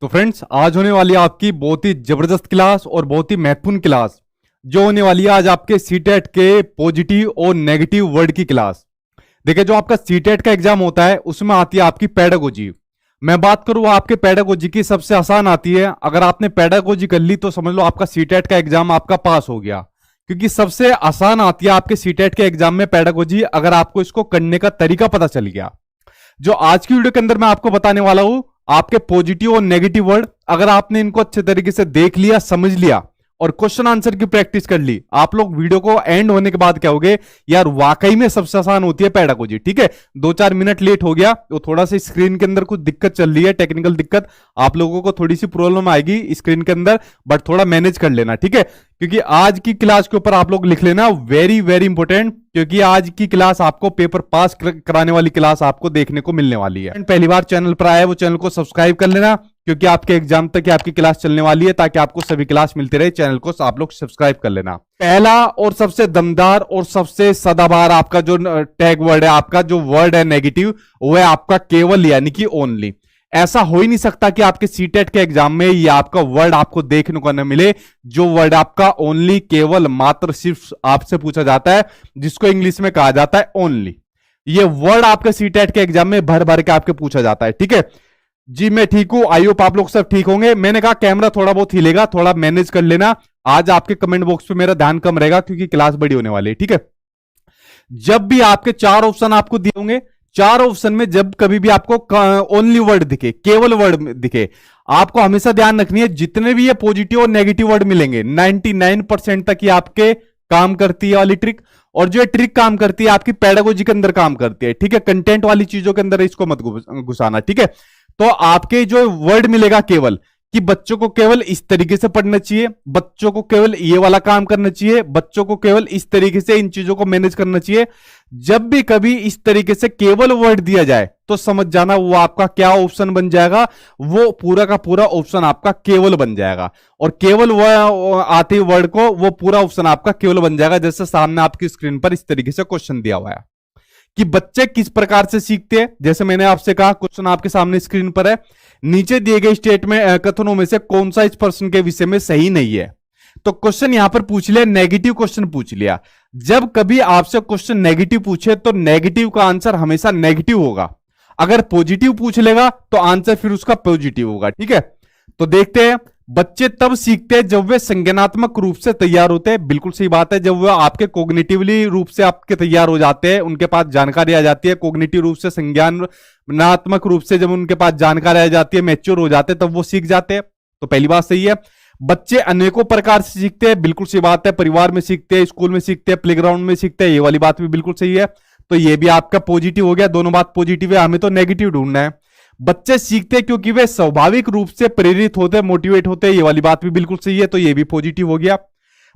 तो फ्रेंड्स, आज होने वाली है आपकी बहुत ही जबरदस्त क्लास और बहुत ही महत्वपूर्ण क्लास जो होने वाली है आज आपके सीटेट के पॉजिटिव और नेगेटिव वर्ड की क्लास। देखिए, जो आपका सीटेट का एग्जाम होता है उसमें आती है आपकी पेडागोजी। मैं बात करूं आपके पेडागोजी की, सबसे आसान आती है। अगर आपने पेडागोजी कर ली तो समझ लो आपका सीटेट का एग्जाम आपका पास हो गया, क्योंकि सबसे आसान आती है आपके सीटेट के एग्जाम में पेडागोजी, अगर आपको इसको करने का तरीका पता चल गया। जो आज की वीडियो के अंदर मैं आपको बताने वाला हूं, आपके पॉजिटिव और नेगेटिव वर्ड, अगर आपने इनको अच्छे तरीके से देख लिया, समझ लिया और क्वेश्चन आंसर की प्रैक्टिस कर ली, आप लोग वीडियो को एंड होने के बाद क्या होगे, यार वाकई में सबसे आसान होती है पेडागोजी। ठीक है, 2-4 मिनट लेट हो गया तो थोड़ा सा स्क्रीन के अंदर कुछ दिक्कत चल रही है, टेक्निकल दिक्कत, आप लोगों को थोड़ी सी प्रॉब्लम आएगी स्क्रीन के अंदर, बट थोड़ा मैनेज कर लेना। ठीक है, क्योंकि आज की क्लास के ऊपर आप लोग लिख लेना वेरी वेरी इंपॉर्टेंट, क्योंकि आज की क्लास आपको पेपर पास कराने वाली क्लास आपको देखने को मिलने वाली है। पहली बार चैनल पर आया है वो चैनल को सब्सक्राइब कर लेना, क्योंकि आपके एग्जाम तक आपकी क्लास चलने वाली है, ताकि आपको सभी क्लास मिलती रहे। चैनल को आप लोग सब्सक्राइब कर लेना। पहला और सबसे दमदार और सबसे सदाबहार आपका जो टैग वर्ड है, आपका जो वर्ड है नेगेटिव, वो है आपका केवल, यानी कि ओनली। ऐसा हो ही नहीं सकता कि आपके सीटेट के एग्जाम में ये आपका वर्ड आपको देखने को न मिले, जो वर्ड आपका ओनली, केवल, मात्र, सिर्फ आपसे पूछा जाता है, जिसको इंग्लिश में कहा जाता है ओनली। ये वर्ड आपके सीटेट के एग्जाम में भर भर के आपके पूछा जाता है। ठीक है जी, मैं ठीक हूं, आई होप आप लोग सब ठीक होंगे। मैंने कहा कैमरा थोड़ा बहुत हिलेगा, थोड़ा मैनेज कर लेना। आज आपके कमेंट बॉक्स पे मेरा ध्यान कम रहेगा क्योंकि क्लास बड़ी होने वाली है। ठीक है, जब भी आपके 4 ऑप्शन आपको दिए होंगे, 4 ऑप्शन में जब कभी भी आपको ओनली वर्ड दिखे, केवल वर्ड दिखे, आपको हमेशा ध्यान रखनी है जितने भी ये पॉजिटिव और नेगेटिव वर्ड मिलेंगे 99% तक ये आपके काम करती है वाली ट्रिक। और जो ये ट्रिक काम करती है आपकी पेडागोजी के अंदर काम करती है। ठीक है, कंटेंट वाली चीजों के अंदर इसको मत घुसाना। ठीक है, तो आपके जो वर्ड मिलेगा केवल, कि बच्चों को केवल इस तरीके से पढ़ना चाहिए, बच्चों को केवल ये वाला काम करना चाहिए, बच्चों को केवल इस तरीके से इन चीजों को मैनेज करना चाहिए। जब भी कभी इस तरीके से केवल वर्ड दिया जाए तो समझ जाना वो आपका क्या ऑप्शन बन जाएगा, वो पूरा का पूरा ऑप्शन आपका केवल बन जाएगा। और केवल आते वर्ड को वो पूरा ऑप्शन आपका केवल बन जाएगा। जैसे सामने आपकी स्क्रीन पर इस तरीके से क्वेश्चन दिया हुआ है कि बच्चे किस प्रकार से सीखते हैं। जैसे मैंने आपसे कहा, क्वेश्चन आपके सामने स्क्रीन पर है, नीचे दिए गए स्टेटमेंट कथनों में से कौन सा इस प्रश्न के विषय में सही नहीं है। तो क्वेश्चन यहां पर पूछ लिया, नेगेटिव क्वेश्चन पूछ लिया। जब कभी आपसे क्वेश्चन नेगेटिव पूछे तो नेगेटिव का आंसर हमेशा नेगेटिव होगा। अगर पॉजिटिव पूछ लेगा तो आंसर फिर उसका पॉजिटिव होगा। ठीक है, तो देखते हैं, बच्चे तब सीखते हैं जब वे संज्ञानात्मक रूप से तैयार होते हैं। बिल्कुल सही बात है, जब वे आपके कोग्निटिवली रूप से आपके तैयार हो जाते हैं, उनके पास जानकारी आ जाती है, कोग्निटिव रूप से, संज्ञानात्मक रूप से जब उनके पास जानकारी आ जाती है, मैच्योर हो जाते हैं, तब वो सीख जाते हैं। तो पहली बात सही है। बच्चे अनेकों प्रकार से सीखते हैं, बिल्कुल सही बात है, परिवार में सीखते हैं, स्कूल में सीखते हैं, प्लेग्राउंड में सीखते हैं, ये वाली बात भी बिल्कुल सही है। तो ये भी आपका पॉजिटिव हो गया, दोनों बात पॉजिटिव है, हमें तो नेगेटिव ढूंढना है। बच्चे सीखते क्योंकि वे स्वाभाविक रूप से प्रेरित होते हैं, मोटिवेट होते हैं, ये वाली बात भी बिल्कुल सही है, तो ये भी पॉजिटिव हो गया।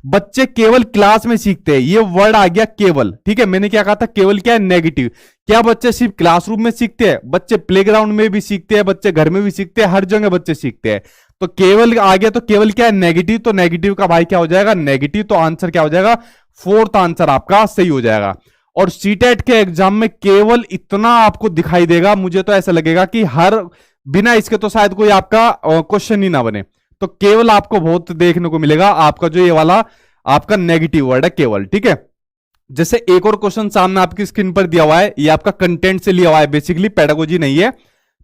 बच्चे केवल क्लास में सीखते हैं, ये वर्ड आ गया केवल। ठीक है, मैंने क्या कहा था, केवल क्या है, नेगेटिव। क्या बच्चे सिर्फ क्लासरूम में सीखते हैं? बच्चे प्लेग्राउंड में भी सीखते हैं, बच्चे घर में भी सीखते हैं, हर जगह बच्चे सीखते हैं। तो केवल आ गया, तो केवल क्या है, नेगेटिव। तो नेगेटिव का भाई क्या हो जाएगा, नेगेटिव। तो आंसर क्या हो जाएगा, 4th आंसर आपका सही हो जाएगा। और सीटेट के एग्जाम में केवल इतना आपको दिखाई देगा, मुझे तो ऐसा लगेगा कि हर बिना इसके तो शायद कोई आपका क्वेश्चन ही ना बने। तो केवल आपको बहुत देखने को मिलेगा, आपका जो ये वाला आपका नेगेटिव वर्ड है केवल। ठीक है, जैसे एक और क्वेश्चन सामने आपकी स्क्रीन पर दिया हुआ है, ये आपका कंटेंट से लिया हुआ है, बेसिकली पेडागोजी नहीं है।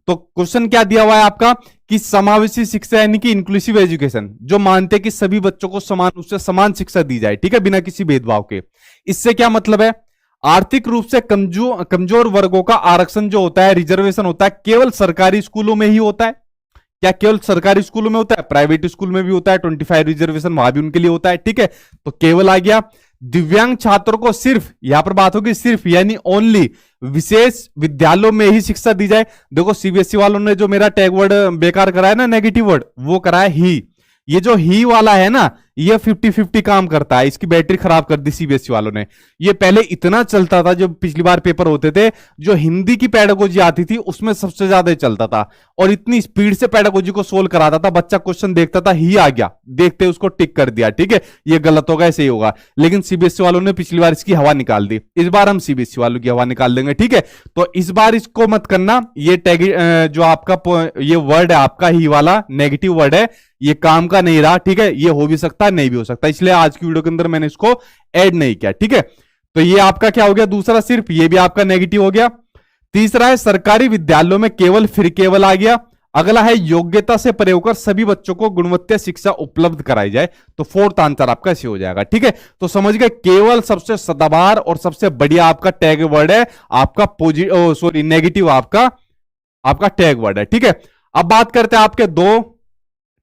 तो क्वेश्चन क्या दिया हुआ है आपका, कि समावेशी शिक्षा यानी कि इंक्लूसिव एजुकेशन, जो मानते हैं कि सभी बच्चों को समान रूप से समान शिक्षा दी जाए। ठीक है, बिना किसी भेदभाव के। इससे क्या मतलब है, आर्थिक रूप से कमजोर वर्गों का आरक्षण जो होता है, रिजर्वेशन होता है, केवल सरकारी स्कूलों में ही होता है। क्या केवल सरकारी स्कूलों में होता है? प्राइवेट स्कूल में भी होता है, 25 रिजर्वेशन वहां भी उनके लिए होता है। ठीक है, तो केवल आ गया। दिव्यांग छात्रों को सिर्फ, यहां पर बात होगी सिर्फ यानी ओनली, विशेष विद्यालयों में ही शिक्षा दी जाए। देखो, सीबीएसई वालों ने जो मेरा टैग वर्ड बेकार कराया ना, नेगेटिव वर्ड, वो कराया ही। ये जो ही वाला है ना, ये 50-50 काम करता है, इसकी बैटरी खराब कर दी सीबीएसई वालों ने। ये पहले इतना चलता था, जब पिछली बार पेपर होते थे, जो हिंदी की पेडागोजी आती थी उसमें सबसे ज्यादा चलता था, और इतनी स्पीड से पेडागोजी को सोल्व कराता था, बच्चा क्वेश्चन देखता था, ही आ गया, देखते उसको टिक कर दिया, ठीक है, ये गलत होगा, ऐसे ही होगा। लेकिन सीबीएसई वालों ने पिछली बार इसकी हवा निकाल दी, इस बार हम सीबीएसई वालों की हवा निकाल देंगे, ठीक है। तो इस बार इसको मत करना, ये टैग जो आपका ये वर्ड है आपका ही वाला नेगेटिव वर्ड है, ये काम का नहीं रहा, ठीक है। ये हो भी सकता है, नहीं भी हो सकता, इसलिए आज की वीडियो के अंदर मैंने इसको ऐड नहीं किया, ठीक है। तो ये आपका क्या हो गया, दूसरा सिर्फ, ये भी आपका नेगेटिव हो गया। तीसरा है सरकारी विद्यालयों में केवल फिर केवल आ गया। अगला है योग्यता से परे होकर सभी बच्चों को गुणवत्ता शिक्षा उपलब्ध कराई जाए, तो फोर्थ आंसर आपका ऐसे हो जाएगा, ठीक है। तो समझ गए, केवल सबसे सदाबहार और सबसे बढ़िया आपका टैग वर्ड है आपका नेगेटिव आपका टैग वर्ड है, ठीक है। अब बात करते हैं आपके दो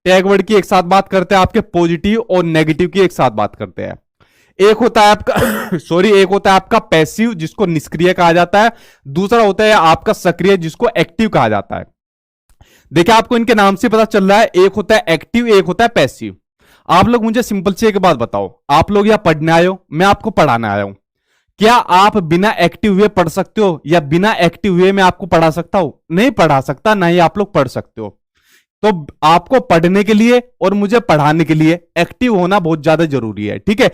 टैग वर्ड की एक साथ बात करते हैं, आपके पॉजिटिव और नेगेटिव की एक साथ बात करते हैं। एक होता है आपका एक होता है आपका पैसिव, जिसको निष्क्रिय कहा जाता है। दूसरा होता है आपका सक्रिय, जिसको एक्टिव कहा जाता है। देखिए, आपको इनके नाम से पता चल रहा है, एक होता है एक्टिव, एक होता है पैसिव। आप लोग मुझे सिंपल से एक बात बताओ, आप लोग यहां पढ़ने आए हो, मैं आपको पढ़ाने आया हूं, क्या आप बिना एक्टिव हुए पढ़ सकते हो, या बिना एक्टिव हुए मैं आपको पढ़ा सकता हूं? नहीं पढ़ा सकता, ना ही आप लोग पढ़ सकते हो। तो आपको पढ़ने के लिए और मुझे पढ़ाने के लिए एक्टिव होना बहुत ज्यादा जरूरी है, ठीक है।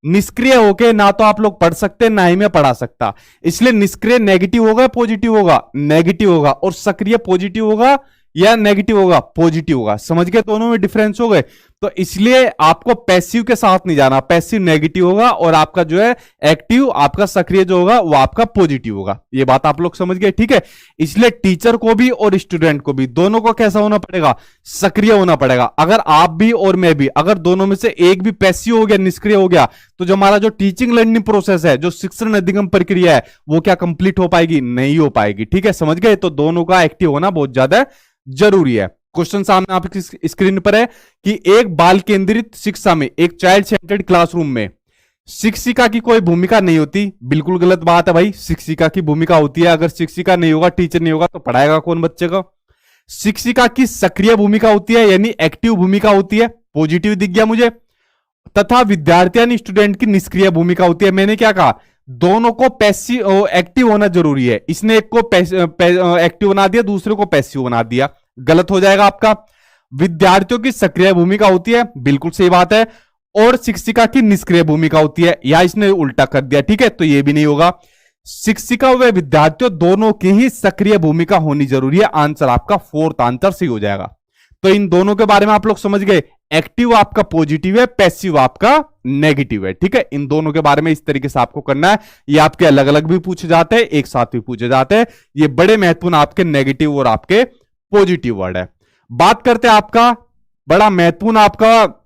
निष्क्रिय होके ना तो आप लोग पढ़ सकते, ना ही मैं पढ़ा सकता, इसलिए निष्क्रिय नेगेटिव होगा पॉजिटिव होगा? नेगेटिव होगा। और सक्रिय पॉजिटिव होगा या नेगेटिव होगा? पॉजिटिव होगा। समझ गए, दोनों में डिफरेंस हो गए। तो इसलिए आपको पैसिव के साथ नहीं जाना, पैसिव नेगेटिव होगा और आपका जो है एक्टिव, आपका सक्रिय जो होगा वो आपका पॉजिटिव होगा। ये बात आप लोग समझ गए, ठीक है। इसलिए टीचर को भी और स्टूडेंट को भी, दोनों को कैसा होना पड़ेगा? सक्रिय होना पड़ेगा। अगर आप भी और मैं भी, अगर दोनों में से एक भी पैसिव हो गया, निष्क्रिय हो गया, तो जो हमारा जो टीचिंग लर्निंग प्रोसेस है, जो शिक्षण अधिगम प्रक्रिया है, वो क्या कंप्लीट हो पाएगी? नहीं हो पाएगी, ठीक है। समझ गए, तो दोनों का एक्टिव होना बहुत ज्यादा जरूरी है। क्वेश्चन सामने आपकी स्क्रीन पर है कि एक बाल केंद्रित शिक्षा में, एक चाइल्ड सेंटर्ड क्लासरूम में शिक्षिका की कोई भूमिका नहीं होती। बिल्कुल गलत बात है भाई, शिक्षिका की भूमिका होती है। अगर शिक्षिका नहीं होगा, टीचर नहीं होगा, तो पढ़ाएगा कौन बच्चे को? शिक्षिका की सक्रिय भूमिका होती है, यानी एक्टिव भूमिका होती है, पॉजिटिव दिख गया मुझे। तथा विद्यार्थी यानी स्टूडेंट की निष्क्रिय भूमिका होती है। मैंने क्या कहा? दोनों को पैसिव एक्टिव होना जरूरी है। इसने एक को एक्टिव बना दिया, दूसरे को पैसिव बना दिया, गलत हो जाएगा आपका। विद्यार्थियों की सक्रिय भूमिका होती है, बिल्कुल सही बात है। और शिक्षिका की निष्क्रिय भूमिका होती है, या इसने उल्टा कर दिया, ठीक है, तो ये भी नहीं होगा। शिक्षिका व विद्यार्थियों दोनों की ही सक्रिय भूमिका होनी जरूरी है। आंसर आपका फोर्थ आंसर सही हो जाएगा। तो इन दोनों के बारे में आप लोग समझ गए, एक्टिव आपका पॉजिटिव है, पैसिव आपका नेगेटिव है, ठीक है। इन दोनों के बारे में इस तरीके से आपको करना है। ये आपके अलग अलग भी पूछे जाते हैं, एक साथ भी पूछे जाते हैं। ये बड़े महत्वपूर्ण आपके नेगेटिव और आपके पॉजिटिव वर्ड है। बात करते हैं आपका बड़ा महत्वपूर्ण आपका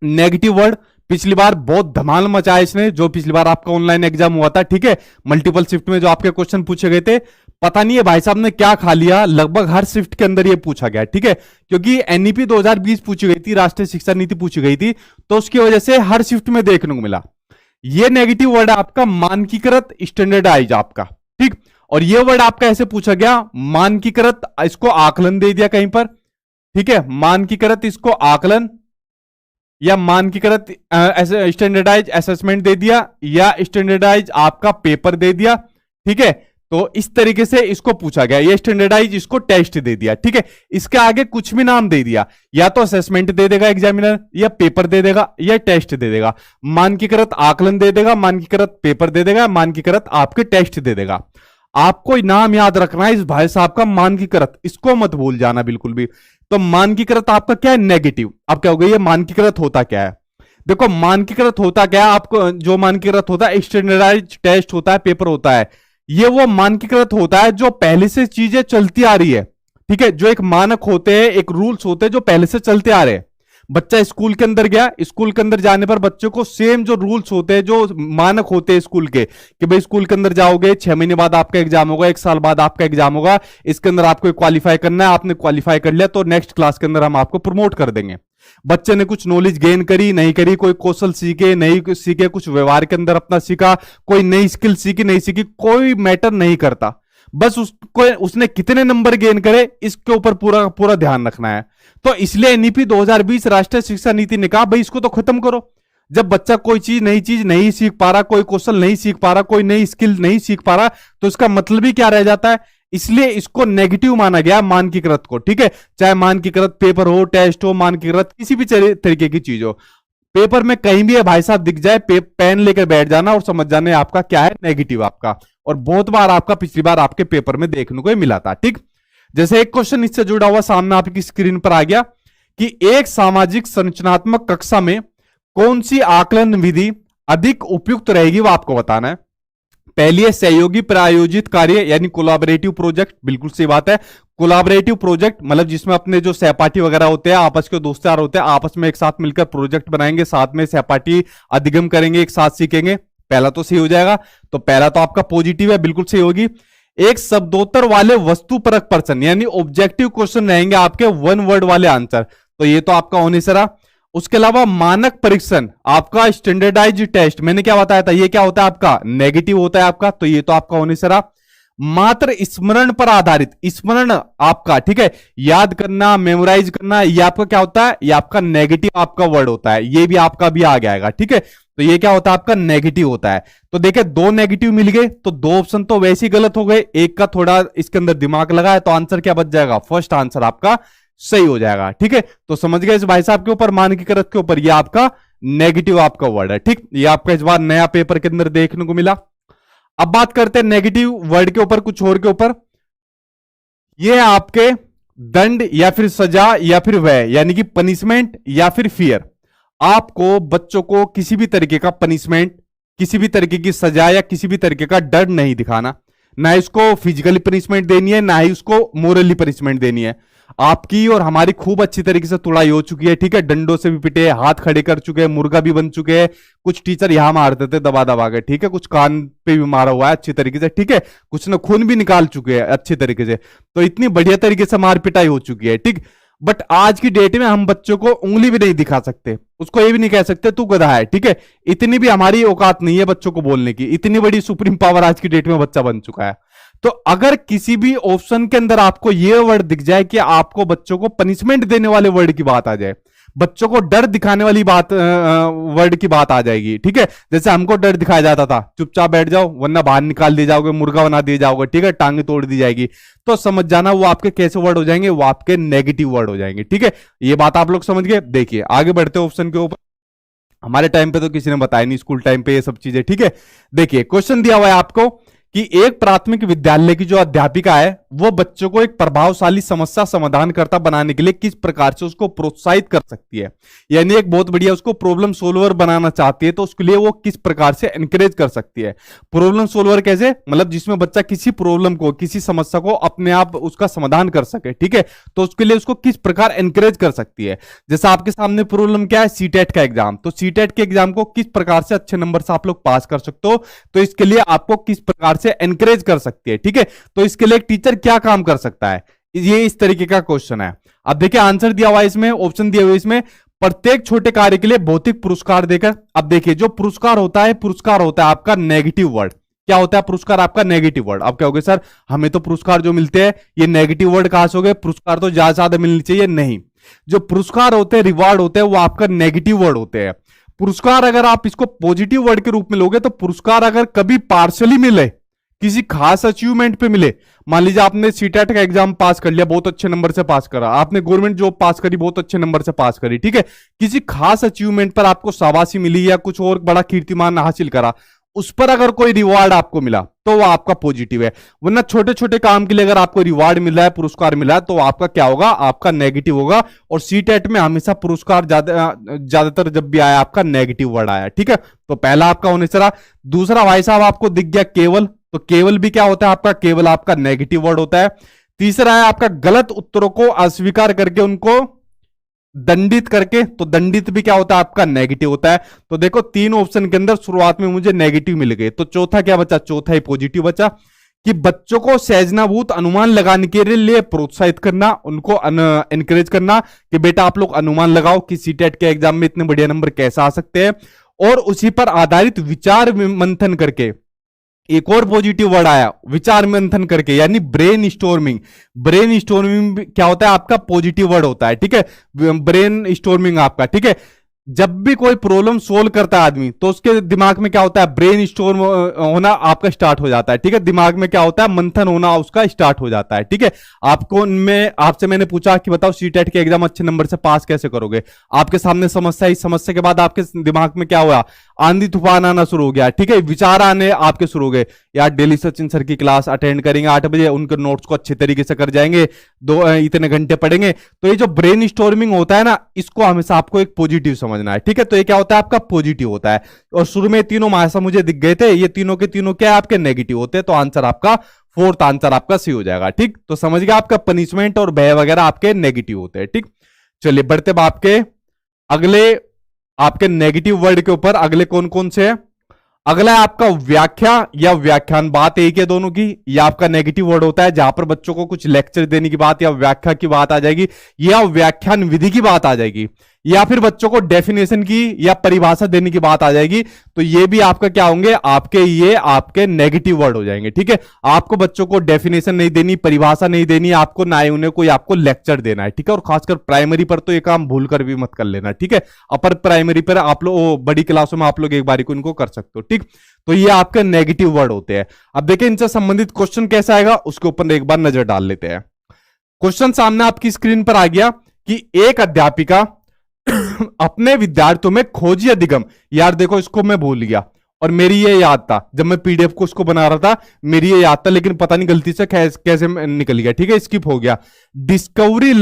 नेगेटिव वर्ड। पिछली बार बहुत धमाल मचाया इसने, जो पिछली बार आपका ऑनलाइन एग्जाम हुआ था, ठीक है, मल्टीपल शिफ्ट में जो आपके क्वेश्चन पूछे गए थे। पता नहीं है भाई साहब ने क्या खा लिया, लगभग हर शिफ्ट के अंदर ये पूछा गया, ठीक है, क्योंकि एनईपी 2020 पूछी गई थी, राष्ट्रीय शिक्षा नीति पूछी गई थी, तो उसकी वजह से हर शिफ्ट में देखने को मिला। ये नेगेटिव वर्ड है आपका मानकीकृत, स्टैंडर्डाइज आपका, ठीक। और ये वर्ड आपका ऐसे पूछा गया, मानकीकृत, इसको आकलन दे दिया कहीं पर, ठीक है, मानकीकृत इसको आकलन, या मानकीकृत स्टैंडर्डाइज असेसमेंट दे दिया, या स्टैंडर्डाइज आपका पेपर दे दिया, ठीक है। तो इस तरीके से इसको पूछा गया, ये स्टैंडर्डाइज, इसको टेस्ट दे दिया, ठीक है। इसके आगे कुछ भी नाम दे दिया, या तो असेसमेंट दे देगा एग्जामिनर, या पेपर दे देगा, या टेस्ट दे देगा। मानकीकृत आकलन दे देगा, मानकीकृत पेपर दे देगा, मानकीकृत आपके टेस्ट दे देगा। आपको नाम याद रखना है इस भाई साहब का, मानकीकृत, इसको मत भूल जाना बिल्कुल भी। तो मानकीकृत आपका क्या है? नेगेटिव। अब क्या हो गया, ये मानकीकृत होता क्या है? देखो, मानकीकृत होता क्या है, आपको जो मानकीकृत होता है, स्टैंडर्डाइज टेस्ट होता है, पेपर होता है, ये वो मानकीकृत होता है जो पहले से चीजें चलती आ रही है, ठीक है। जो एक मानक होते हैं, एक रूल्स होते हैं जो पहले से चलते आ रहे हैं। बच्चा स्कूल के अंदर गया, स्कूल के अंदर जाने पर बच्चों को सेम जो रूल्स होते हैं, जो मानक होते हैं स्कूल के, कि भाई स्कूल के अंदर जाओगे, 6 महीने बाद आपका एग्जाम होगा, 1 साल बाद आपका एग्जाम होगा, इसके अंदर आपको क्वालिफाई करना है, आपने क्वालिफाई कर लिया तो नेक्स्ट क्लास के अंदर हम आपको प्रमोट कर देंगे। बच्चे ने कुछ नॉलेज गेन करी, नहीं करी, कोई कौशल सीखे, नहीं सीखे, कुछ व्यवहार के अंदर अपना सीखा, कोई नई स्किल सीखी, नहीं सीखी, कोई मैटर नहीं करता। बस उसको उसने कितने नंबर गेन करे इसके ऊपर पूरा पूरा ध्यान रखना है। तो इसलिए एनईपी 2020 राष्ट्रीय शिक्षा नीति ने कहा भाई इसको तो खत्म करो। जब बच्चा कोई चीज नहीं सीख पा रहा, कोई क्वेश्चन नहीं सीख पा रहा, कोई नई स्किल नहीं सीख पा रहा, तो इसका मतलब ही क्या रह जाता है। इसलिए इसको नेगेटिव माना गया मानकीकृत को, ठीक है। चाहे मानकीकृत पेपर हो, टेस्ट हो, मानकीकृत किसी भी तरीके की चीज हो, पेपर में कहीं भी है भाई साहब दिख जाए, पेन लेकर बैठ जाना और समझ जाने आपका क्या है, नेगेटिव आपका। और बहुत बार आपका पिछली बार आपके पेपर में देखने को मिला था, ठीक। जैसे एक क्वेश्चन इससे जुड़ा हुआ सामने आपकी स्क्रीन पर आ गया कि एक सामाजिक संरचनात्मक कक्षा में कौन सी आकलन विधि अधिक उपयुक्त रहेगी, वो आपको बताना है। पहली है सहयोगी प्रायोजित कार्य यानी कोलैबोरेटिव प्रोजेक्ट, बिल्कुल सही बात है। कोलैबोरेटिव प्रोजेक्ट मतलब जिसमें अपने जो सहपाठी वगैरह होते हैं, आपस के दोस्त यार होते हैं, आपस में एक साथ मिलकर प्रोजेक्ट बनाएंगे, साथ में सहपाठी अधिगम करेंगे, एक साथ सीखेंगे। पहला तो सही हो जाएगा। तो पहला तो आपका पॉजिटिव है, बिल्कुल सही होगी। एक शब्दों वाले वस्तुपरक प्रश्न यानी ऑब्जेक्टिव क्वेश्चन रहेंगे आपके, वन वर्ड वाले आंसर, तो ये तो आपका होने से रहा। उसके अलावा मानक परीक्षण आपका स्टैंडर्डाइज टेस्ट, मैंने क्या बताया था, ये क्या होता है आपका, नेगेटिव होता है आपका, तो ये तो आपका होने से रहा। मात्र स्मरण पर आधारित, स्मरण आपका, ठीक है, याद करना, मेमोराइज करना, ये आपका क्या होता है, ये आपका नेगेटिव आपका वर्ड होता है, ये भी आपका भी आ जाएगा, ठीक है। तो ये क्या होता है आपका, नेगेटिव होता है। तो देखिए दो नेगेटिव मिल गए, तो दो ऑप्शन तो वैसे ही गलत हो गए, एक का थोड़ा इसके अंदर दिमाग लगा है, तो आंसर क्या बच जाएगा, फर्स्ट आंसर आपका सही हो जाएगा, ठीक है। तो समझ गए इस भाई साहब के ऊपर, मानकीकृत के ऊपर, ये आपका नेगेटिव आपका वर्ड है, ठीक। ये आपका इस बार नया पेपर के अंदर देखने को मिला। अब बात करते हैं नेगेटिव वर्ड के ऊपर, कुछ और के ऊपर। ये आपके दंड या फिर सजा या फिर वह यानी कि पनिशमेंट या फिर फियर। आपको बच्चों को किसी भी तरीके का पनिशमेंट, किसी भी तरीके की सजा या किसी भी तरीके का डर नहीं दिखाना, ना इसको फिजिकली पनिशमेंट देनी है, ना ही उसको मोरली पनिशमेंट देनी है। आपकी और हमारी खूब अच्छी तरीके से तुड़ाई हो चुकी है, ठीक है। डंडों से भी पिटे, हाथ खड़े कर चुके हैं, मुर्गा भी बन चुके हैं। कुछ टीचर यहां मारते थे दबा दबा के, ठीक है। कुछ कान पे भी मारा हुआ है अच्छी तरीके से, ठीक है। कुछ ने खून भी निकाल चुके हैं अच्छी तरीके से। तो इतनी बढ़िया तरीके से मार पिटाई हो चुकी है, ठीक। बट आज की डेट में हम बच्चों को उंगली भी नहीं दिखा सकते, उसको ये भी नहीं कह सकते तू गधा है, ठीक है। इतनी भी हमारी औकात नहीं है बच्चों को बोलने की, इतनी बड़ी सुप्रीम पावर आज की डेट में बच्चा बन चुका है। तो अगर किसी भी ऑप्शन के अंदर आपको यह वर्ड दिख जाए कि आपको बच्चों को पनिशमेंट देने वाले वर्ड की बात आ जाए, बच्चों को डर दिखाने वाली बात वर्ड की बात आ जाएगी, ठीक है। जैसे हमको डर दिखाया जाता था, चुपचाप बैठ जाओ वरना बाहर निकाल दिए जाओगे, मुर्गा बना दिए जाओगे, ठीक है, टांगे तोड़ दी जाएगी, तो समझ जाना वो आपके कैसे वर्ड हो जाएंगे, वो आपके नेगेटिव वर्ड हो जाएंगे, ठीक है। ये बात आप लोग समझ गए। देखिए आगे बढ़ते ऑप्शन के ऊपर। हमारे टाइम पे तो किसी ने बताया नहीं, स्कूल टाइम पे ये सब चीजें, ठीक है। देखिए क्वेश्चन दिया हुआ है आपको कि एक प्राथमिक विद्यालय की जो अध्यापिका है वो बच्चों को एक प्रभावशाली समस्या समाधानकर्ता बनाने के लिए किस प्रकार से उसको प्रोत्साहित कर सकती है, यानी एक बहुत बढ़िया उसको प्रॉब्लम सोल्वर बनाना चाहती है, तो उसके लिए वो किस प्रकार से एनकरेज कर सकती है। प्रॉब्लम सोल्वर कैसे, मतलब जिसमें बच्चा किसी प्रॉब्लम को, किसी समस्या को अपने आप उसका समाधान कर सके, ठीक है। तो उसके लिए उसको किस प्रकार एनकरेज कर सकती है। जैसे आपके सामने प्रॉब्लम क्या है, सीटेट का एग्जाम, तो सीटेट के एग्जाम को किस प्रकार से अच्छे नंबर से आप लोग पास कर सकते हो, तो इसके लिए आपको किस प्रकार से एनकरेज कर सकती है, ठीक है। तो इसके लिए एक टीचर क्या काम कर सकता है, ये इस तरीके का क्वेश्चन है। अब देखिए आंसर दिया हुआ है इसमें, ऑप्शन दिए हुए इसमें, प्रत्येक छोटे कार्य के लिए भौतिक पुरस्कार देकर। अब देखिए जो पुरस्कार होता है, पुरस्कार होता है आपका नेगेटिव वर्ड। क्या होता है पुरस्कार आपका, नेगेटिव वर्ड। अब क्या हो गया सर, हमें तो पुरस्कार जो मिलते हैं ये नेगेटिव वर्ड कहां से हो गए, पुरस्कार तो ज्यादा ज्यादा मिलनी चाहिए, नहीं। जो पुरस्कार होते हैं, रिवार्ड होते हैं, वो आपका नेगेटिव वर्ड होते हैं। पुरस्कार अगर आप इसको पॉजिटिव वर्ड के रूप में लोगे, तो पुरस्कार अगर कभी पार्शली मिले, किसी खास अचीवमेंट पे मिले, मान लीजिए आपने सीटेट का एग्जाम पास कर लिया, बहुत अच्छे नंबर से पास करा, आपने गवर्नमेंट जॉब पास करी, बहुत अच्छे नंबर से पास करी, ठीक है, किसी खास अचीवमेंट पर आपको शाबाशी मिली या कुछ और बड़ा कीर्तिमान हासिल करा, उस पर अगर कोई रिवार्ड आपको मिला तो वो आपका पॉजिटिव है। वरना छोटे छोटे काम के लिए अगर आपको रिवार्ड मिला है, पुरस्कार मिला है, तो आपका क्या होगा, आपका नेगेटिव होगा। और सीटेट में हमेशा पुरस्कार ज्यादातर जब भी आया आपका नेगेटिव वर्ड आया, ठीक है। तो पहला आपका होने से रहा। दूसरा भाई साहब आपको दिख गया केवल, तो केवल भी क्या होता है आपका, केवल आपका नेगेटिव वर्ड होता है। तीसरा है आपका गलत उत्तरों को अस्वीकार करके उनको दंडित करके, तो दंडित भी क्या होता है आपका, नेगेटिव होता है। तो देखो तीन ऑप्शन के अंदर शुरुआत में मुझे नेगेटिव मिल गए, तो चौथा क्या बचा, चौथा ही पॉजिटिव बचा, कि बच्चों को सहजनाभूत अनुमान लगाने के लिए प्रोत्साहित करना, उनको एनकरेज करना कि बेटा आप लोग अनुमान लगाओ कि सीटेट के एग्जाम में इतने बढ़िया नंबर कैसे आ सकते हैं, और उसी पर आधारित विचार मंथन करके एक और पॉजिटिव वर्ड आया विचार मंथन करके, यानी ब्रेन स्टॉर्मिंग। ब्रेन स्टॉर्मिंग क्या होता है आपका? पॉजिटिव वर्ड होता है, ठीक है, ब्रेन स्टॉर्मिंग आपका, ठीक है। जब भी कोई प्रॉब्लम सोल्व करता है आदमी, तो उसके दिमाग में क्या होता है? ब्रेन स्टॉर्म होना आपका स्टार्ट हो जाता है, ठीक है। दिमाग में क्या होता है? मंथन होना उसका स्टार्ट हो जाता है, ठीक है। आपसे मैंने पूछा कि बताओ सीटेट के एग्जाम अच्छे नंबर से पास कैसे करोगे? आपके सामने समस्या, इस समस्या के बाद आपके दिमाग में क्या हुआ? आंधी तूफान आना शुरू हो गया, ठीक है, विचार आने आपके शुरू हो गए। यार डेली सचिन सर की क्लास अटेंड करेंगे 8 बजे, उनके नोट्स को अच्छे तरीके से कर जाएंगे, इतने घंटे पढ़ेंगे। तो ये जो ब्रेन स्टॉर्मिंग होता है ना, इसको हमेशा आपको एक पॉजिटिव समझना है, ठीक है। तो ये क्या होता है? आपका पॉजिटिव होता है। और शुरू में तीनों ऐसा मुझे दिख गए थे, ये तीनों के तीनों क्या है? आपके नेगेटिव होते हैं। तो आंसर आपका फोर्थ आंसर आपका सी हो जाएगा, ठीक। तो समझ गया, आपका पनिशमेंट और भय वगैरह आपके नेगेटिव होते हैं, ठीक। चलिए बढ़ते आपके अगले, आपके नेगेटिव वर्ड के ऊपर अगले कौन कौन से हैं। अगला है आपका व्याख्या या व्याख्यान। बात एक है दोनों की। यह आपका नेगेटिव वर्ड होता है जहां पर बच्चों को कुछ लेक्चर देने की बात या व्याख्या की बात आ जाएगी, या व्याख्यान विधि की बात आ जाएगी, या फिर बच्चों को डेफिनेशन की या परिभाषा देने की बात आ जाएगी। तो ये भी आपका क्या होंगे? ये आपके नेगेटिव वर्ड हो जाएंगे, ठीक है। आपको बच्चों को डेफिनेशन नहीं देनी, परिभाषा नहीं देनी, आपको ना ही उन्हें कोई आपको लेक्चर देना है, ठीक है। और खासकर प्राइमरी पर तो ये काम भूल कर भी मत कर लेना, ठीक है। अपर प्राइमरी पर आप लोग, बड़ी क्लासों में आप लोग एक बारी को इनको कर सकते हो, ठीक। तो ये आपके नेगेटिव वर्ड होते हैं। अब देखिए इनसे संबंधित क्वेश्चन कैसा आएगा, उसके ऊपर एक बार नजर डाल लेते हैं। क्वेश्चन सामने आपकी स्क्रीन पर आ गया कि एक अध्यापिका अपने विद्यार्थियों में खोजी अधिगम। यार देखो इसको मैं भूल गया, और मेरी ये याद था जब मैं पीडीएफ को उसको बना रहा था, मेरी ये याद था, लेकिन पता नहीं गलती से कैसे निकल गया, ठीक है, स्किप हो गया। डिस्कवरी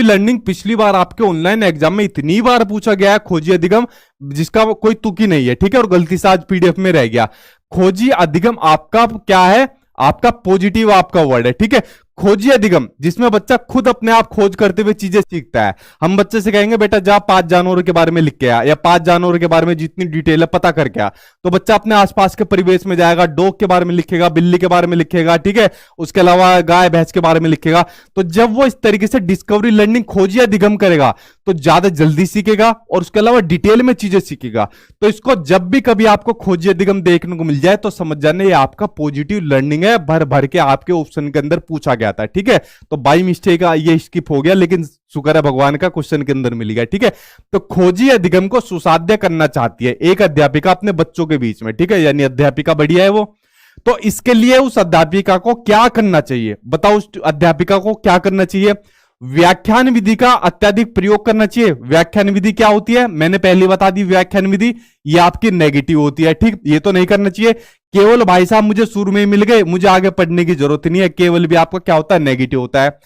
लर्निंग पिछली बार आपके ऑनलाइन एग्जाम में इतनी बार पूछा गया है, खोजी अधिगम, जिसका कोई तुक ही नहीं है, ठीक है। और गलती से आज पीडीएफ में रह गया। खोजी अधिगम आपका क्या है? आपका पॉजिटिव आपका वर्ड है, ठीक है। खोजी अधिगम, जिसमें बच्चा खुद अपने आप खोज करते हुए चीजें सीखता है। हम बच्चे से कहेंगे बेटा जा 5 जानवरों के बारे में लिख के आ, या 5 जानवरों के बारे में जितनी डिटेल है पता करके आ, तो बच्चा अपने आसपास के परिवेश में जाएगा, डॉग के बारे में लिखेगा, बिल्ली के बारे में लिखेगा, ठीक है, उसके अलावा गाय भैंस के बारे में लिखेगा। तो जब वो इस तरीके से डिस्कवरी लर्निंग खोजी अधिगम करेगा तो ज्यादा जल्दी सीखेगा, और उसके अलावा डिटेल में चीजें सीखेगा। तो इसको जब भी कभी आपको खोजी अधिगम देखने को मिल जाए तो समझ जाने ये आपका पॉजिटिव लर्निंग है, भर भर के आपके ऑप्शन के अंदर पूछा गया था, ठीक है। तो बाई मिस्टेक ये स्किप हो गया, लेकिन शुक्र है भगवान का क्वेश्चन के अंदर मिल गया, ठीक है। तो खोजी अधिगम को सुसाध्य करना चाहती है एक अध्यापिका अपने बच्चों के बीच में, ठीक है, यानी अध्यापिका बढ़िया है वो। तो इसके लिए उस अध्यापिका को क्या करना चाहिए? बताओ उस अध्यापिका को क्या करना चाहिए? व्याख्यान विधि का अत्यधिक प्रयोग करना चाहिए। व्याख्यान विधि क्या होती है? मैंने पहले बता दी, व्याख्यान विधि ये आपकी नेगेटिव होती है, ठीक, ये तो नहीं करना चाहिए। केवल भाई साहब मुझे शुरू में ही मिल गए, मुझे आगे पढ़ने की जरूरत नहीं है, केवल भी आपका क्या होता है? नेगेटिव होता है।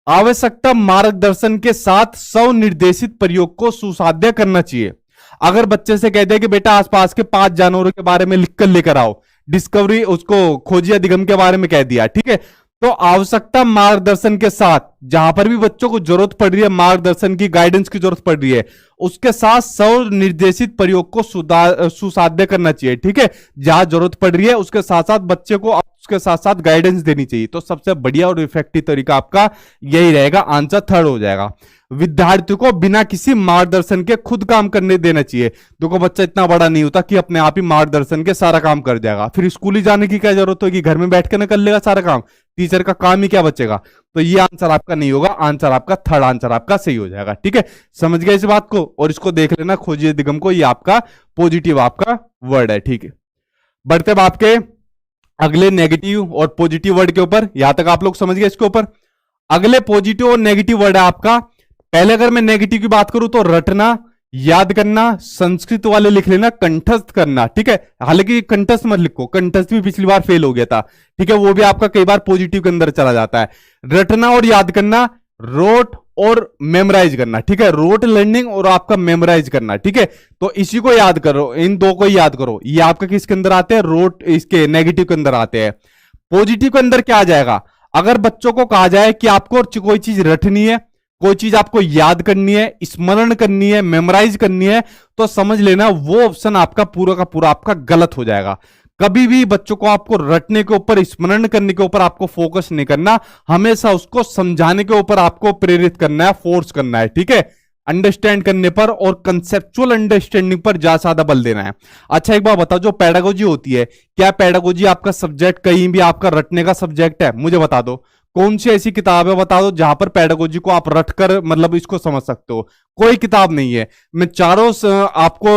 आवश्यकता मार्गदर्शन के साथ स्वनिर्देशित प्रयोग को सुसाध्य करना चाहिए। अगर बच्चे से कहते हैं कि बेटा आसपास के 5 जानवरों के बारे में लिखकर लेकर आओ, डिस्कवरी उसको खोजी अधिगम के बारे में कह दिया, ठीक है। तो आवश्यकता मार्गदर्शन के साथ, जहां पर भी बच्चों को जरूरत पड़ रही है, मार्गदर्शन की, गाइडेंस की जरूरत पड़ रही है, उसके साथ स्वनिर्देशित प्रयोग को सुसाध्य करना चाहिए, ठीक है। जहां जरूरत पड़ रही है उसके साथ साथ बच्चे को उसके साथ साथ गाइडेंस देनी चाहिए। तो सबसे बढ़िया और इफेक्टिव तरीका आपका यही रहेगा, आंसर थर्ड हो जाएगा। विद्यार्थी को बिना किसी मार्गदर्शन के खुद काम करने देना चाहिए। देखो बच्चा इतना बड़ा नहीं होता कि अपने आप ही मार्गदर्शन के सारा काम कर जाएगा, फिर स्कूल ही जाने की क्या जरूरत होगी, घर में बैठ कर कर लेगा सारा काम, टीचर का काम ही क्या बचेगा। तो ये आंसर आपका नहीं होगा, आंसर आपका थर्ड आंसर आपका सही हो जाएगा, ठीक है। समझ गए इस बात को? और इसको देख लेना, खोजी अधिगम को, ये आपका पॉजिटिव आपका वर्ड है, ठीक है। बढ़ते अब आपके अगले नेगेटिव और पॉजिटिव वर्ड के ऊपर। यहां तक आप लोग समझ गए इसके ऊपर। अगले पॉजिटिव और नेगेटिव वर्ड है आपका। पहले अगर मैं नेगेटिव की बात करूं तो रटना, याद करना, संस्कृत वाले लिख लेना, कंठस्थ करना, ठीक है। हालांकि कंठस्थ मत लिखो, कंठस्थ भी पिछली बार फेल हो गया था, ठीक है, वो भी आपका कई बार पॉजिटिव के अंदर चला जाता है। रटना और याद करना, रोट और मेमोराइज करना, ठीक है, रोट लर्निंग और आपका मेमोराइज करना, ठीक है। तो इसी को याद करो, इन दो को याद करो। ये आपका किसके अंदर आते हैं? रोट, इसके नेगेटिव के अंदर आते हैं। पॉजिटिव के अंदर क्या आ जाएगा? अगर बच्चों को कहा जाए कि आपको कोई चीज रटनी है, कोई चीज आपको याद करनी है, स्मरण करनी है, मेमोराइज करनी है, तो समझ लेना वो ऑप्शन आपका पूरा का पूरा आपका गलत हो जाएगा। कभी भी बच्चों को आपको रटने के ऊपर, स्मरण करने के ऊपर आपको फोकस नहीं करना, हमेशा उसको समझाने के ऊपर आपको प्रेरित करना है, फोर्स करना है, ठीक है। अंडरस्टैंड करने पर और कंसेप्चुअल अंडरस्टैंडिंग पर ज्यादा बल देना है। अच्छा एक बात बताओ, जो पेडागोजी होती है, क्या पेडागोजी आपका सब्जेक्ट कहीं भी आपका रटने का सब्जेक्ट है? मुझे बता दो कौन सी ऐसी किताब है, बता दो जहां पर पेडागोजी को आप रट कर मतलब इसको समझ सकते हो। कोई किताब नहीं है। मैं चारों आपको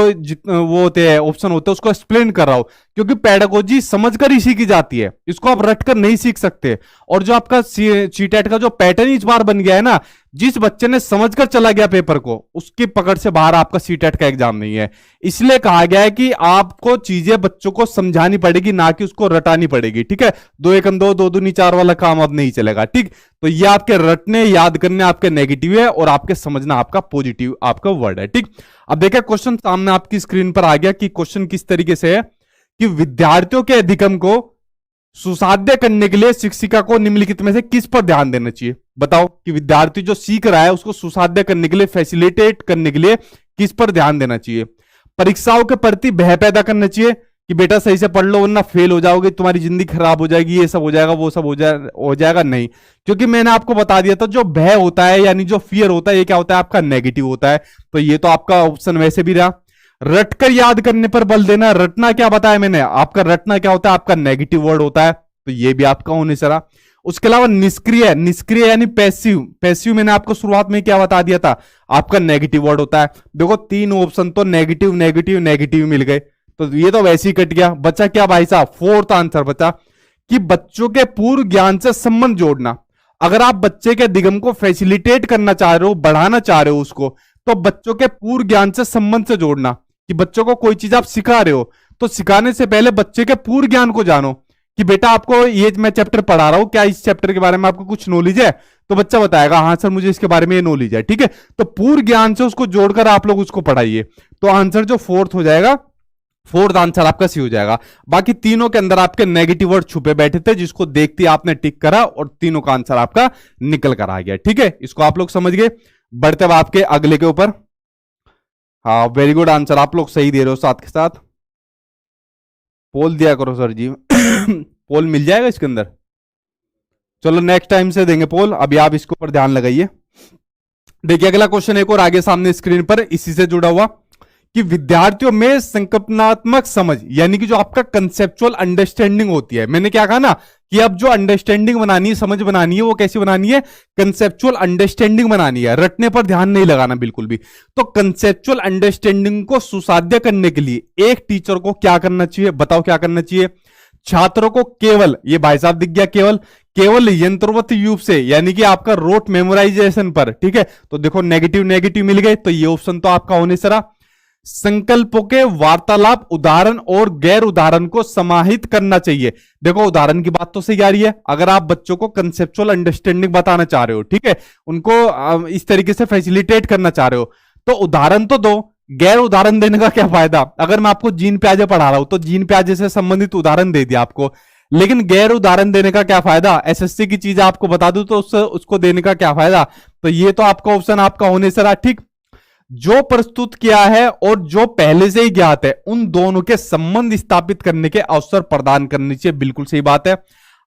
वो होते हैं ऑप्शन होते हैं उसको एक्सप्लेन कर रहा हूं, क्योंकि पेडागोजी समझकर ही सीखी जाती है, इसको आप रट कर नहीं सीख सकते। और जो आपका सीटेट का जो पैटर्न इस बार बन गया है ना, जिस बच्चे ने समझकर चला गया पेपर को, उसकी पकड़ से बाहर आपका सीटेट का एग्जाम नहीं है। इसलिए कहा गया है कि आपको चीजें बच्चों को समझानी पड़ेगी, ना कि उसको रटानी पड़ेगी। ठीक है, दो एकम दो, दो दूनी चार वाला काम अब नहीं चलेगा। ठीक, तो ये आपके रटने याद करने आपके नेगेटिव है और आपके समझना आपका पॉजिटिव आपका वर्ड है। ठीक, अब देखिए क्वेश्चन सामने आपकी स्क्रीन पर आ गया कि क्वेश्चन किस तरीके से है कि विद्यार्थियों के अधिगम को सुसाध्य करने के लिए शिक्षिका को निम्नलिखित में से किस पर ध्यान देना चाहिए? बताओ कि विद्यार्थी जो सीख रहा है उसको सुसाध्य करने के लिए, फैसिलिटेट करने के लिए किस पर ध्यान देना चाहिए? परीक्षाओं के प्रति भय पैदा करना चाहिए कि बेटा सही से पढ़ लो वरना फेल हो जाओगे, तुम्हारी जिंदगी खराब हो जाएगी, ये सब हो जाएगा, वो सब हो जाएगा? नहीं, क्योंकि मैंने आपको बता दिया था जो भय होता है यानी जो फियर होता है ये क्या होता है? आपका नेगेटिव होता है। तो ये तो आपका ऑप्शन वैसे भी रहा। रट कर याद करने पर बल देना, रटना क्या बताया मैंने आपका? रटना क्या होता है? आपका नेगेटिव वर्ड होता है, तो ये भी आपका होने से रहा। उसके अलावा निष्क्रिय, निष्क्रिय यानी पैसिव, पैसिव मैंने आपको शुरुआत में क्या बता दिया था? आपका नेगेटिव वर्ड होता है। देखो तीन ऑप्शन तो नेगेटिव नेगेटिव नेगेटिव मिल गए, तो ये तो वैसे ही कट गया। बचा क्या भाई साहब? फोर्थ आंसर बचा कि बच्चों के पूर्व ज्ञान से संबंध जोड़ना। अगर आप बच्चे के दिगम को फैसिलिटेट करना चाह रहे हो, बढ़ाना चाह रहे हो उसको, तो बच्चों के पूर्व ज्ञान से संबंध से जोड़ना कि बच्चों को कोई चीज आप सिखा रहे हो तो सिखाने से पहले बच्चे के पूर्व ज्ञान को जानो कि बेटा आपको ये मैं चैप्टर पढ़ा रहा हूं, क्या इस चैप्टर के बारे में आपको कुछ नॉलेज है? तो बच्चा बताएगा हाँ सर मुझे इसके बारे में ये नॉलेज है। ठीक है, तो पूर्व ज्ञान से उसको जोड़कर आप लोग उसको पढ़ाइए। तो आंसर जो फोर्थ हो जाएगा, फोर्थ आंसर आपका सी हो जाएगा। बाकी तीनों के अंदर आपके नेगेटिव वर्ड छुपे बैठे थे, जिसको देखते आपने टिक करा और तीनों का आंसर आपका निकल कर आ गया। ठीक है, इसको आप लोग समझ गए। बढ़ते अब आपके अगले के ऊपर। हाँ वेरी गुड आंसर, आप लोग सही दे रहे हो। साथ के साथ पोल दिया करो सर जी। पोल मिल जाएगा इसके अंदर। चलो नेक्स्ट टाइम से देंगे पोल, अभी आप इसके ऊपर ध्यान लगाइए। देखिए अगला क्वेश्चन एक और आगे सामने स्क्रीन पर इसी से जुड़ा हुआ कि विद्यार्थियों में संकल्पनात्मक समझ यानी कि जो आपका कंसेप्चुअल अंडरस्टैंडिंग होती है, मैंने क्या कहा ना कि अब जो अंडरस्टैंडिंग बनानी है, समझ बनानी है, वो कैसी बनानी है? कंसेप्चुअल अंडरस्टैंडिंग बनानी है, रटने पर ध्यान नहीं लगाना बिल्कुल भी। तो कंसेप्चुअल अंडरस्टैंडिंग को सुसाध्य करने के लिए एक टीचर को क्या करना चाहिए? बताओ क्या करना चाहिए? छात्रों को केवल, ये भाई साहब दिख गया, केवल केवल यंत्रवत रूप से यानी कि आपका रोट मेमोराइजेशन पर। ठीक है, तो देखो नेगेटिव नेगेटिव मिल गए, तो ये ऑप्शन तो आपका होने से रहा। संकल्पों के वार्तालाप, उदाहरण और गैर उदाहरण को समाहित करना चाहिए। देखो उदाहरण की बात तो सही आ रही है, अगर आप बच्चों को कंसेप्चुअल अंडरस्टैंडिंग बताना चाह रहे हो, ठीक है, उनको इस तरीके से फैसिलिटेट करना चाह रहे हो, तो उदाहरण तो दो। गैर उदाहरण देने का क्या फायदा? अगर मैं आपको जीन प्याजे पढ़ा रहा हूं तो जीन प्याजे से संबंधित उदाहरण दे दिया आपको, लेकिन गैर उदाहरण देने का क्या फायदा? एसएससी की चीज आपको बता दूं तो उसको देने का क्या फायदा? तो ये तो आपका ऑप्शन आपका होने से रहा। ठीक, जो प्रस्तुत किया है और जो पहले से ही ज्ञात है उन दोनों के संबंध स्थापित करने के अवसर प्रदान करनी चाहिए। बिल्कुल सही बात है।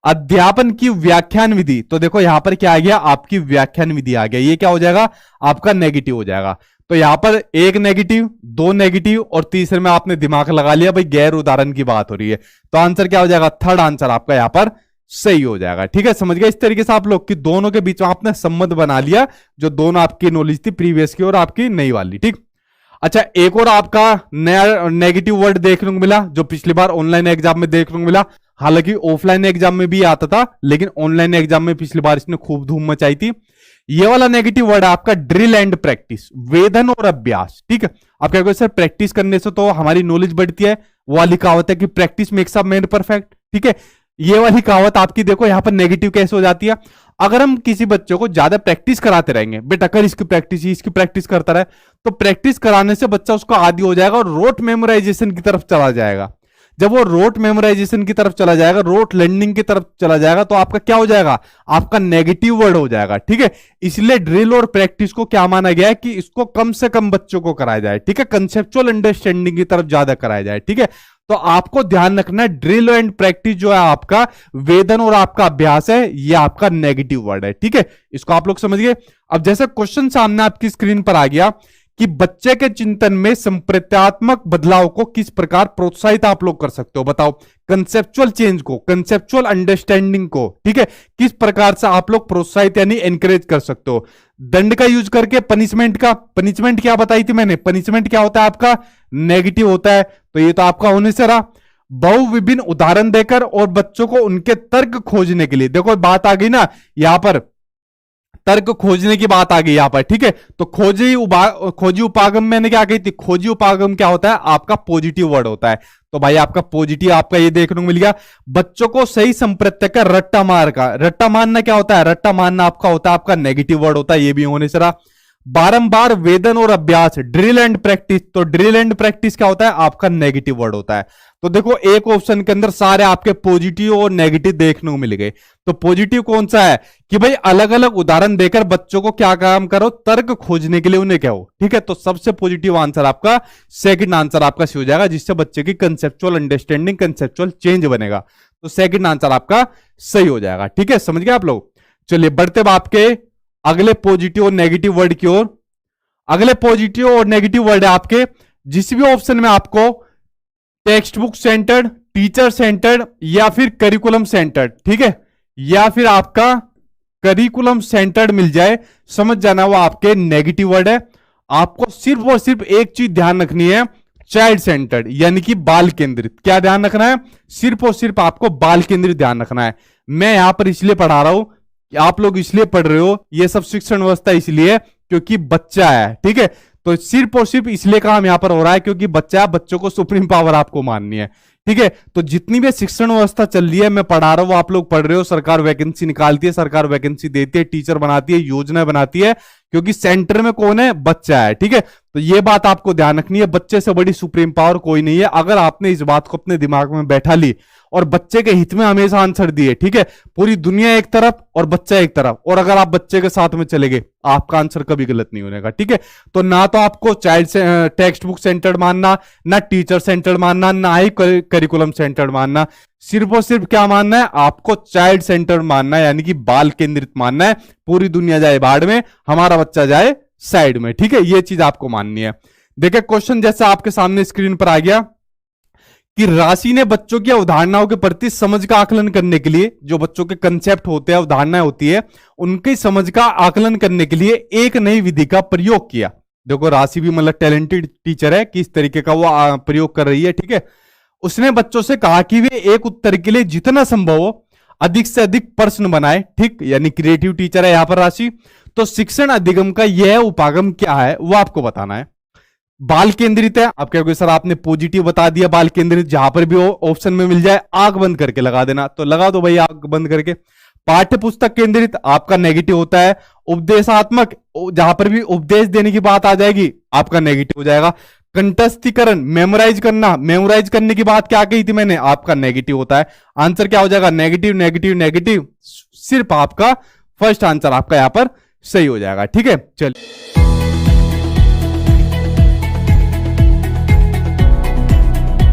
अध्यापन की व्याख्यान विधि, तो देखो यहां पर क्या आ गया? आपकी व्याख्यान विधि आ गया, ये क्या हो जाएगा? आपका नेगेटिव हो जाएगा। तो यहां पर एक नेगेटिव, दो नेगेटिव और तीसरे में आपने दिमाग लगा लिया भाई गैर उदाहरण की बात हो रही है, तो आंसर क्या हो जाएगा? थर्ड आंसर आपका यहां पर सही हो जाएगा। ठीक है, समझ गए इस तरीके से आप लोग कि दोनों के बीच में आपने संबंध बना लिया, जो दोनों आपकी नॉलेज थी प्रीवियस की और आपकी नई वाली। ठीक, अच्छा एक और आपका नया नेगेटिव वर्ड देखने को मिला, जो पिछली बार ऑनलाइन एग्जाम में देखने को मिला। हालांकि ऑफलाइन एग्जाम में भी आता था, लेकिन ऑनलाइन एग्जाम में पिछली बार इसने खूब धूम मचाई थी। ये वाला नेगेटिव वर्ड है आपका ड्रिल एंड प्रैक्टिस, वेधन और अभ्यास। ठीक है, आप क्या सर प्रैक्टिस करने से तो हमारी नॉलेज बढ़ती है, वो वाली कहावत है कि practice makes a man perfect. ठीक है, ये वाली कहावत आपकी देखो यहां पर नेगेटिव कैसे हो जाती है? अगर हम किसी बच्चे को ज्यादा प्रैक्टिस कराते रहेंगे, बेटा कर इसकी प्रैक्टिस करता रहे, तो प्रैक्टिस कराने से बच्चा उसका आदी हो जाएगा और रोट मेमोराइजेशन की तरफ चला जाएगा। जब वो रोट मेमोराइजेशन की तरफ चला जाएगा, रोट लर्निंग की तरफ चला जाएगा, तो आपका क्या हो जाएगा? आपका नेगेटिव वर्ड हो जाएगा। ठीक है, इसलिए ड्रिल और प्रैक्टिस को क्या माना गया है कि इसको कम से कम बच्चों को कराया जाए। ठीक है, कंसेप्चुअल अंडरस्टैंडिंग की तरफ ज्यादा कराया जाए। ठीक है, तो आपको ध्यान रखना है ड्रिल एंड प्रैक्टिस जो है आपका वेदन और आपका अभ्यास है, ये आपका नेगेटिव वर्ड है। ठीक है, इसको आप लोग समझ गए। अब जैसे क्वेश्चन सामने आपकी स्क्रीन पर आ गया कि बच्चे के चिंतन में संप्रत्यात्मक बदलाव को किस प्रकार प्रोत्साहित आप लोग कर सकते हो, बताओ। कंसेप्चुअल चेंज को, कंसेप्चुअल अंडरस्टैंडिंग को, ठीक है, किस प्रकार से आप लोग प्रोत्साहित यानी एनकरेज कर सकते हो। दंड का यूज करके, पनिशमेंट का, पनिशमेंट क्या बताई थी मैंने, पनिशमेंट क्या होता है आपका, नेगेटिव होता है, तो ये तो आपका होने से रहा। बहु विभिन्न उदाहरण देकर और बच्चों को उनके तर्क खोजने के लिए, देखो बात आ गई ना यहां पर, तर्क खोजने की बात आ गई यहां पर। ठीक है, तो खोजी उपागम मैंने क्या कही थी, खोजी उपागम क्या होता है आपका पॉजिटिव वर्ड होता है। तो भाई आपका पॉजिटिव आपका ये देखने को मिल गया। बच्चों को सही संप्रत्यय का रट्टा मार का, रट्टा मारना क्या होता है, रट्टा मारना आपका होता है आपका नेगेटिव वर्ड होता है, ये भी होने से रहा। बारंबार वेदन और अभ्यास, ड्रिल एंड प्रैक्टिस, तो ड्रिल एंड प्रैक्टिस क्या होता है आपका नेगेटिव वर्ड होता है। तो देखो एक ऑप्शन के अंदर सारे आपके पॉजिटिव और नेगेटिव देखने को मिल गए। तो पॉजिटिव कौन सा है कि भाई अलग अलग उदाहरण देकर बच्चों को क्या काम करो, तर्क खोजने के लिए उन्हें कहो। ठीक है, तो सबसे पॉजिटिव आंसर आपका सेकंड आंसर आपका सही हो जाएगा, जिससे बच्चे की कंसेप्चुअल अंडरस्टैंडिंग, कंसेप्चुअल चेंज बनेगा। तो सेकंड आंसर आपका सही हो जाएगा। ठीक है, समझ गए आप लोग। चलिए बढ़ते आपके अगले पॉजिटिव और नेगेटिव वर्ड की ओर। अगले पॉजिटिव और नेगेटिव वर्ड है आपके, जिस भी ऑप्शन में आपको text book centred, teacher centred या फिर करिकुलम सेंटर्ड, ठीक है, या फिर आपका करिकुलम सेंटर्ड मिल जाए, समझ जाना वो आपके नेगेटिव वर्ड है। आपको सिर्फ और सिर्फ एक चीज ध्यान रखनी है, चाइल्ड सेंटर्ड यानी कि बाल केंद्रित। क्या ध्यान रखना है, सिर्फ और सिर्फ आपको बाल केंद्रित ध्यान रखना है। मैं यहां पर इसलिए पढ़ा रहा हूं, आप लोग इसलिए पढ़ रहे हो, ये सब शिक्षण व्यवस्था इसलिए क्योंकि बच्चा है। ठीक है, तो सिर्फ और सिर्फ इसलिए काम यहां पर हो रहा है क्योंकि बच्चा है, बच्चों को सुप्रीम पावर आपको माननी है। ठीक है, तो जितनी भी शिक्षण व्यवस्था चल रही है मैं पढ़ा रहा हूं, आप लोग पढ़ रहे हो, सरकार वैकेंसी निकालती है, सरकार वैकेंसी देती है, टीचर बनाती है, योजना बनाती है, क्योंकि सेंटर में कौन है, बच्चा है। ठीक है, तो ये बात आपको ध्यान रखनी है, बच्चे से बड़ी सुप्रीम पावर कोई नहीं है। अगर आपने इस बात को अपने दिमाग में बैठा ली और बच्चे के हित में हमेशा आंसर दिए, ठीक है, पूरी दुनिया एक तरफ और बच्चा एक तरफ, और अगर आप बच्चे के साथ में चले गए आपका आंसर कभी गलत नहीं होने का। ठीक है, तो ना तो आपको चाइल्ड से टेक्स्ट बुक सेंटर्ड मानना, ना टीचर सेंटर्ड मानना, ना ही करिकुलम सेंटर्ड मानना, सिर्फ और सिर्फ क्या मानना है आपको, चाइल्ड सेंटर्ड मानना है, यानी कि बाल केंद्रित मानना है। पूरी दुनिया जाए बाढ़ में, हमारा बच्चा जाए साइड में। ठीक है, ये चीज आपको माननी है। देखिए क्वेश्चन जैसा आपके सामने स्क्रीन पर आ गया कि राशि ने बच्चों की अवधारणाओं के प्रति समझ का आकलन करने के लिए, जो बच्चों के कंसेप्ट होते हैं, अवधारणाएं होती है, उनकी समझ का आकलन करने के लिए एक नई विधि का प्रयोग किया। देखो राशि भी मतलब टैलेंटेड टीचर है, किस तरीके का वो प्रयोग कर रही है। ठीक है, उसने बच्चों से कहा कि वे एक उत्तर के लिए जितना संभव हो अधिक से अधिक प्रश्न बनाए। ठीक, यानी क्रिएटिव टीचर है यहां पर राशि। तो शिक्षण अधिगम का यह उपागम क्या है वो आपको बताना है। बाल केंद्रित है, आप कहोगे सर आपने पॉजिटिव बता दिया, बाल केंद्रित जहां पर भी ऑप्शन में मिल जाए आंख बंद करके लगा देना, तो लगा दो भाई आंख बंद करके। पाठ्य पुस्तक केंद्रित आपका नेगेटिव होता है। उपदेशात्मक, जहां पर भी उपदेश देने की बात आ जाएगी आपका नेगेटिव हो जाएगा। कंठस्थीकरण, मेमोराइज करना, मेमोराइज करने की बात क्या कही थी मैंने, आपका नेगेटिव होता है। आंसर क्या हो जाएगा, नेगेटिव नेगेटिव नेगेटिव, सिर्फ आपका फर्स्ट आंसर आपका यहां पर सही हो जाएगा। ठीक है, चलिए